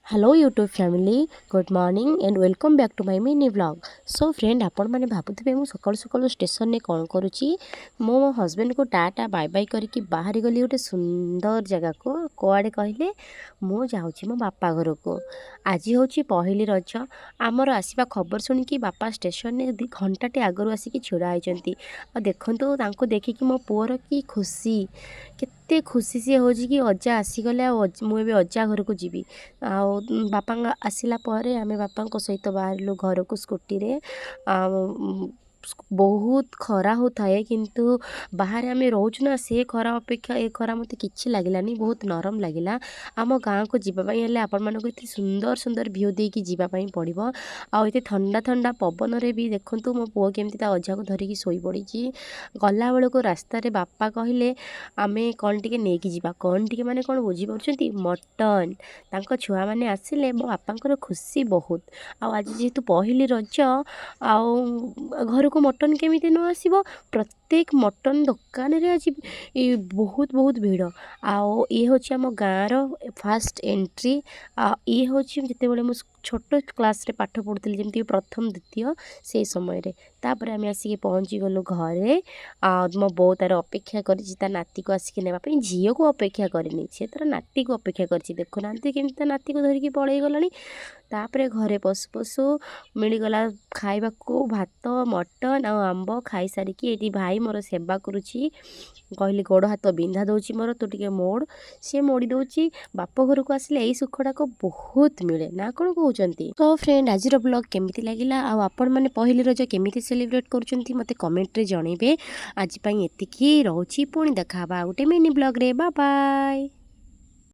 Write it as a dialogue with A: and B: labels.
A: Hello YouTube family good morning and welcome back to my mini vlog. So friend आपण मैंने भावुवे मुझे सकाल सकाल स्टेशन में कौन करुच्ची मो हजबैंड को टाटा बाय बाय करके बाहरी गली गोटे सुंदर जगह को कड़े कहले मु जाऊँगी मो बापा घर को। आज हूँ पहली रज आमर आसवा खबर शुणिकी बापा स्टेशन में 2 घंटाटे आगु आसिक छिड़ा होती। देखु देखिकी मो पुअर कि खुशी केते खुशी सी हो कि अजा आसीगले मुझे अजा घर को जीवी। बापा आसला आमे बापा सहित बाहर घर को स्कूटी रे बहुत खरा होता है किंतु बाहर आमे रोचना से खरा अपेक्षा ए खरा मत कि लगलानी बहुत नरम लगिला। आम गाँव को जीवाई हेल्ले आपण मानक ये सुंदर सुंदर भ्यू देकी जीवाई पड़ो आते ठंडा ठंडा पवन रे भी देखु मो पुओ केमती अजा को धरिकी शोई पड़ी गला बेल को रास्ता रे बापा कहले आमे कौन टिके नेकी जीवा कौन टिके माने कौन बुझी पार्छंती मटन तांको छुआ माने आसिले मो बापांकर खुशी बहुत। आज जेहेतु पहली रज घर को मटन केमिति न आसीबो प्रत्येक मटन दुकान रे आज बहुत बहुत भीड़ ये हूँ आम गाँव फास्ट एंट्री ये हूँ जिते बड़े मुझे छोट क्लास रे पाठ पढ़ुली जमी प्रथम द्वितीय से समय रे तापर आम आसिक पहुँची गलु घरे मो बो तार अपेक्षा कर नाती को आसिक नापी झील को अपेक्षा करनी सी तार नाती को अपेक्षा कर देखुना केमती नाती को धरिकी पलि गलानी। तापरे घरे पशु पशु मिलगला खाइबा को भात मटन आंब खाई सारिकी ये भाई मोर सेवा करुच्ची कहली गोड़ हाथ बिंधा दौची मोर तू टिके मोड़ सी मोड़ी दौची बाप घर को आसिले यही सुखटा को बहुत मिले ना कौन कहते। तो फ्रेंड आज ब्लॉग केमिति लगिला आपण मैंने पहली रज केमिति सेलिब्रेट करुँच मते कमेंट रे जनइबे। आज एतिकी रोची पुणी देखा गोटे मिनी ब्लॉग रे बाय बाय।